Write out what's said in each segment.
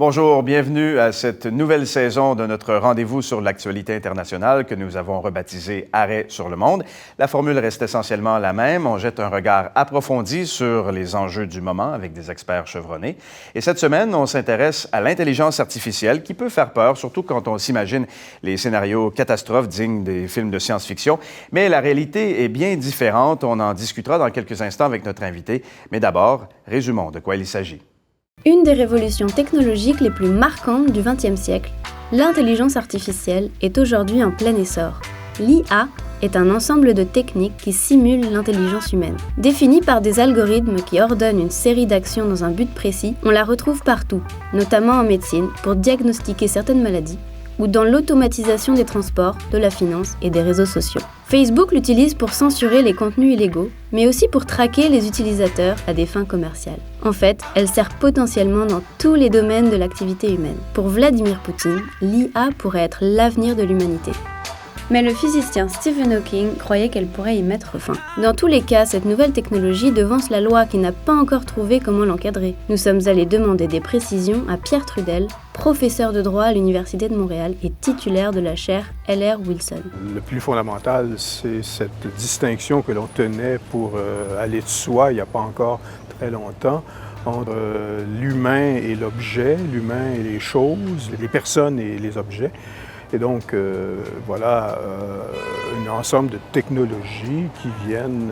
Bonjour, bienvenue à cette nouvelle saison de notre rendez-vous sur l'actualité internationale que nous avons rebaptisé Arrêt sur le monde. La formule reste essentiellement la même. On jette un regard approfondi sur les enjeux du moment avec des experts chevronnés. Et cette semaine, on s'intéresse à l'intelligence artificielle qui peut faire peur, surtout quand on s'imagine les scénarios catastrophes dignes des films de science-fiction. Mais la réalité est bien différente. On en discutera dans quelques instants avec notre invité. Mais d'abord, résumons de quoi il s'agit. Une des révolutions technologiques les plus marquantes du XXe siècle, l'intelligence artificielle est aujourd'hui en plein essor. L'IA est un ensemble de techniques qui simulent l'intelligence humaine. Définie par des algorithmes qui ordonnent une série d'actions dans un but précis, on la retrouve partout, notamment en médecine pour diagnostiquer certaines maladies, ou dans l'automatisation des transports, de la finance et des réseaux sociaux. Facebook l'utilise pour censurer les contenus illégaux, mais aussi pour traquer les utilisateurs à des fins commerciales. En fait, elle sert potentiellement dans tous les domaines de l'activité humaine. Pour Vladimir Poutine, l'IA pourrait être l'avenir de l'humanité. Mais le physicien Stephen Hawking croyait qu'elle pourrait y mettre fin. Dans tous les cas, cette nouvelle technologie devance la loi qui n'a pas encore trouvé comment l'encadrer. Nous sommes allés demander des précisions à Pierre Trudel, professeur de droit à l'Université de Montréal et titulaire de la chaire L.R. Wilson. Le plus fondamental, c'est cette distinction que l'on tenait pour aller de soi il n'y a pas encore très longtemps entre l'humain et l'objet, l'humain et les choses, les personnes et les objets. Et donc, voilà un ensemble de technologies qui viennent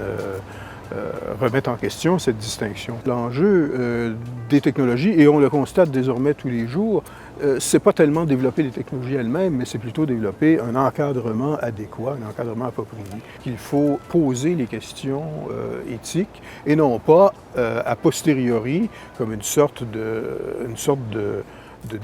remettre en question cette distinction. L'enjeu des technologies, et on le constate désormais tous les jours, c'est pas tellement développer les technologies elles-mêmes, mais c'est plutôt développer un encadrement adéquat, un encadrement approprié. Il faut poser les questions éthiques et non pas a posteriori comme une sorte de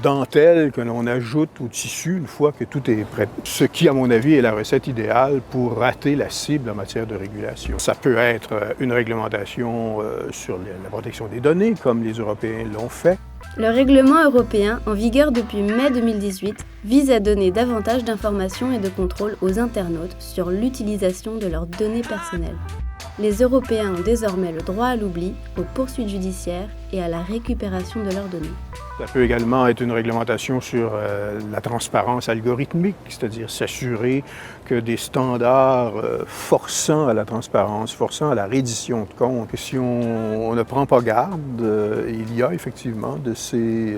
dentelle que l'on ajoute au tissu une fois que tout est prêt. Ce qui, à mon avis, est la recette idéale pour rater la cible en matière de régulation. Ça peut être une réglementation sur la protection des données, comme les Européens l'ont fait. Le règlement européen, en vigueur depuis mai 2018, vise à donner davantage d'informations et de contrôle aux internautes sur l'utilisation de leurs données personnelles. Les Européens ont désormais le droit à l'oubli, aux poursuites judiciaires et à la récupération de leurs données. Ça peut également être une réglementation sur la transparence algorithmique, c'est-à-dire s'assurer que des standards forçant à la transparence, forçant à la reddition de comptes, que si on ne prend pas garde, il y a effectivement de ces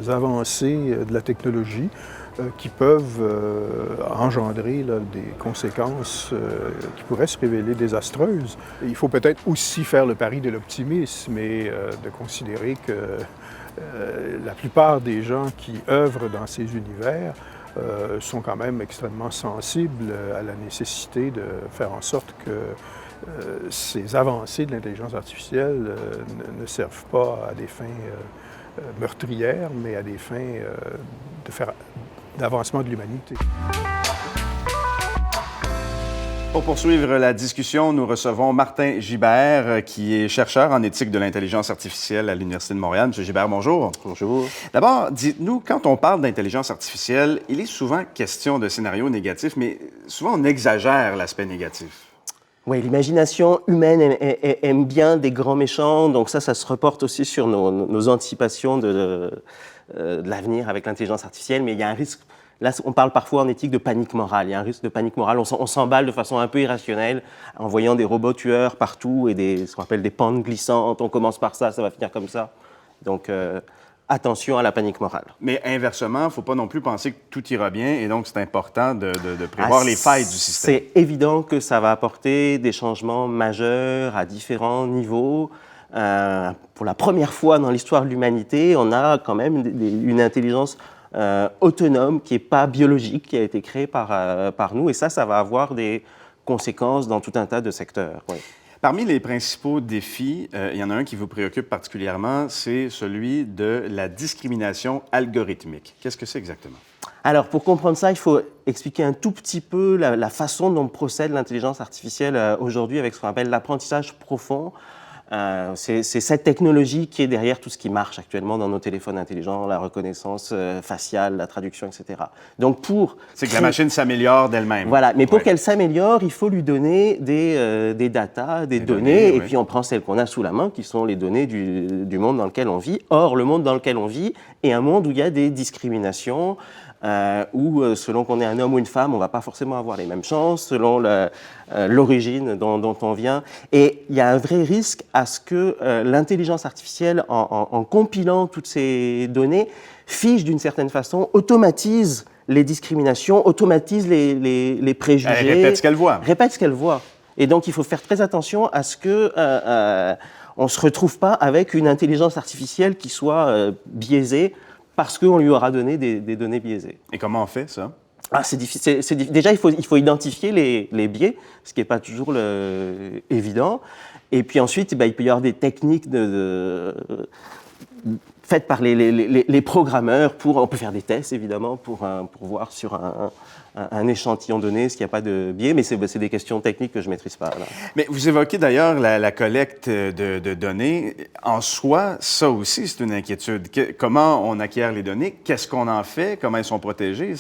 avancées de la technologie qui peuvent engendrer des conséquences qui pourraient se révéler désastreuses. Il faut peut-être aussi faire le pari de l'optimisme et de considérer que la plupart des gens qui œuvrent dans ces univers sont quand même extrêmement sensibles à la nécessité de faire en sorte que ces avancées de l'intelligence artificielle ne servent pas à des fins meurtrières, mais à des fins d'avancement de l'humanité. Pour poursuivre la discussion, nous recevons Martin Gibert, qui est chercheur en éthique de l'intelligence artificielle à l'Université de Montréal. Monsieur Gibert, bonjour. Bonjour. D'abord, dites-nous, quand on parle d'intelligence artificielle, il est souvent question de scénarios négatifs, mais souvent on exagère l'aspect négatif. Oui, l'imagination humaine aime bien des grands méchants, donc ça se reporte aussi sur nos anticipations de l'avenir avec l'intelligence artificielle, mais il y a un risque. Là, on parle parfois en éthique de panique morale. Il y a un risque de panique morale. On s'emballe de façon un peu irrationnelle en voyant des robots tueurs partout et ce qu'on appelle des pentes glissantes. On commence par ça va finir comme ça. Donc, attention à la panique morale. Mais inversement, il ne faut pas non plus penser que tout ira bien et donc c'est important de prévoir les failles du système. C'est évident que ça va apporter des changements majeurs à différents niveaux. Pour la première fois dans l'histoire de l'humanité, on a quand même une intelligence autonome qui n'est pas biologique, qui a été créée par nous. Et ça va avoir des conséquences dans tout un tas de secteurs. Oui. Parmi les principaux défis, il y en a un qui vous préoccupe particulièrement, c'est celui de la discrimination algorithmique. Qu'est-ce que c'est exactement? Alors, pour comprendre ça, il faut expliquer un tout petit peu la façon dont procède l'intelligence artificielle aujourd'hui avec ce qu'on appelle l'apprentissage profond. C'est cette technologie qui est derrière tout ce qui marche actuellement dans nos téléphones intelligents, la reconnaissance faciale, la traduction, etc. Donc c'est que la machine s'améliore d'elle-même. Voilà, mais pour qu'elle s'améliore, il faut lui donner des datas, des données, et puis on prend celles qu'on a sous la main, qui sont les données du monde dans lequel on vit. Or, le monde dans lequel on vit est un monde où il y a des discriminations, où selon qu'on est un homme ou une femme, on ne va pas forcément avoir les mêmes chances, selon l'origine dont on vient. Et il y a un vrai risque à ce que l'intelligence artificielle, en compilant toutes ces données, fige d'une certaine façon, automatise les discriminations, automatise les préjugés. Elle répète ce qu'elle voit. Répète ce qu'elle voit. Et donc, il faut faire très attention à ce que on ne se retrouve pas avec une intelligence artificielle qui soit biaisée parce qu'on lui aura donné des données biaisées. Et comment on fait ça? C'est difficile. Déjà, il faut identifier les biais, ce qui n'est pas toujours évident. Et puis ensuite, il peut y avoir des techniques faites par les programmeurs. On peut faire des tests, évidemment, pour voir sur un échantillon donné s'il n'y a pas de biais, mais c'est des questions techniques que je ne maîtrise pas. Là. Mais vous évoquez d'ailleurs la collecte de données. En soi, ça aussi, c'est une inquiétude. Comment on acquiert les données? Qu'est-ce qu'on en fait? Comment elles sont protégées?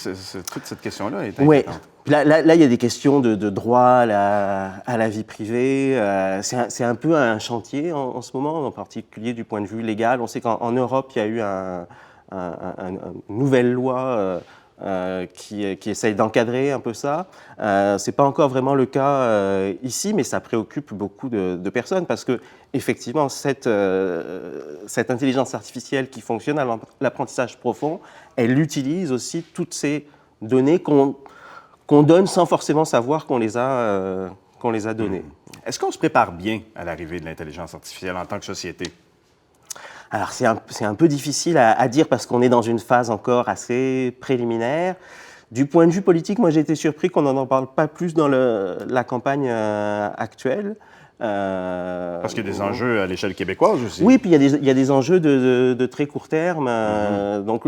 Toute cette question-là est inquiétante. Oui. Là, il y a des questions de droit à la vie privée. C'est un peu un chantier en ce moment, en particulier du point de vue légal. On sait qu'en Europe, il y a eu une nouvelle loi qui essaye d'encadrer un peu ça. C'est pas encore vraiment le cas ici, mais ça préoccupe beaucoup de personnes parce que effectivement, cette intelligence artificielle qui fonctionne à l'apprentissage profond, elle utilise aussi toutes ces données qu'on donne sans forcément savoir qu'on les a données. Est-ce qu'on se prépare bien à l'arrivée de l'intelligence artificielle en tant que société? Alors, c'est un peu difficile à dire parce qu'on est dans une phase encore assez préliminaire. Du point de vue politique, moi, j'ai été surpris qu'on n'en parle pas plus dans la campagne actuelle. Parce qu'il y a des enjeux à l'échelle québécoise aussi. Oui, puis il y a des enjeux de très court terme. Donc,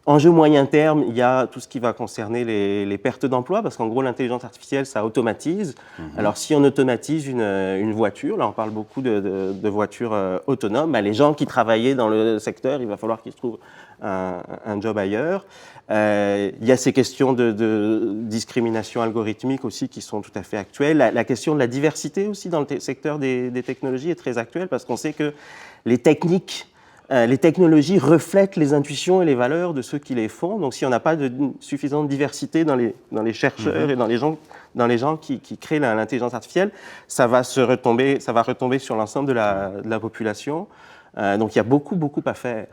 enjeu moyen terme, il y a tout ce qui va concerner les pertes d'emploi, parce qu'en gros, l'intelligence artificielle, ça automatise. Alors, si on automatise une voiture, là, on parle beaucoup de voitures autonomes, les gens qui travaillaient dans le secteur, il va falloir qu'ils se trouvent un job ailleurs. Il y a ces questions de discrimination algorithmique aussi qui sont tout à fait actuelles. La question de la diversité aussi dans le secteur des technologies est très actuelle, parce qu'on sait que les technologies reflètent les intuitions et les valeurs de ceux qui les font. Donc, si on n'a pas suffisante diversité dans les chercheurs et dans les gens qui créent l'intelligence artificielle, ça va retomber sur l'ensemble de la population. Donc, il y a beaucoup à faire.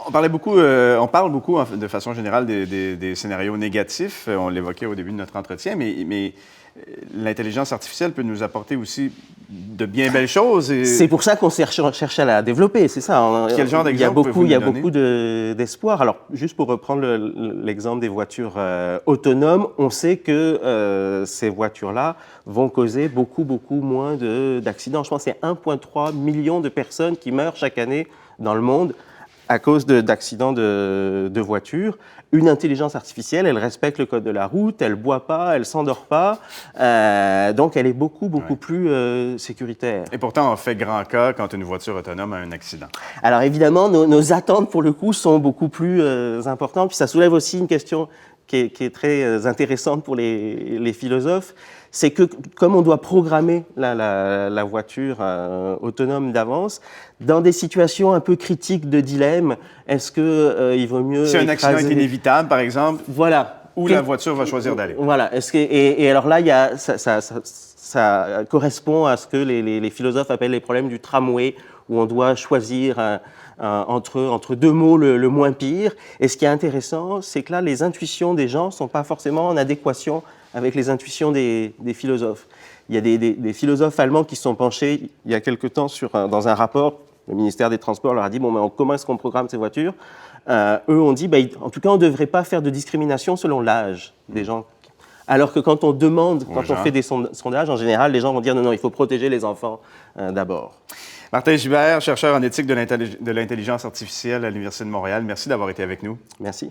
On parle beaucoup de façon générale des scénarios négatifs. On l'évoquait au début de notre entretien, mais l'intelligence artificielle peut nous apporter aussi de bien belles choses. C'est pour ça qu'on cherche à la développer, c'est ça. Quel genre d'exemple il y a beaucoup d'espoir. Alors, juste pour reprendre l'exemple des voitures autonomes, on sait que ces voitures-là vont causer beaucoup moins d'accidents. Je pense que c'est 1,3 million de personnes qui meurent chaque année dans le monde à cause d'accidents de voitures. Une intelligence artificielle, elle respecte le code de la route, elle ne boit pas, elle ne s'endort pas, donc elle est beaucoup plus sécuritaire. Et pourtant, on fait grand cas quand une voiture autonome a un accident. Alors évidemment, nos attentes pour le coup sont beaucoup plus importantes, puis ça soulève aussi une question qui est très intéressante pour les philosophes, c'est que comme on doit programmer la voiture autonome d'avance, dans des situations un peu critiques de dilemme, est-ce qu'il vaut mieux si un accident est inévitable, par exemple, voilà, où la voiture va choisir d'aller. Voilà. Et alors là, ça correspond à ce que les philosophes appellent les problèmes du tramway, où on doit choisir entre deux mots le moins pire. Et ce qui est intéressant, c'est que là, les intuitions des gens ne sont pas forcément en adéquation avec les intuitions des philosophes. Il y a des philosophes allemands qui se sont penchés il y a quelque temps dans un rapport. Le ministère des Transports leur a dit comment est-ce qu'on programme ces voitures? Eux ont dit en tout cas, on ne devrait pas faire de discrimination selon l'âge des gens. Alors que quand on fait des sondages, en général, les gens vont dire non, il faut protéger les enfants d'abord. Martin Gibert, chercheur en éthique de l'intelligence artificielle à l'Université de Montréal, merci d'avoir été avec nous. Merci.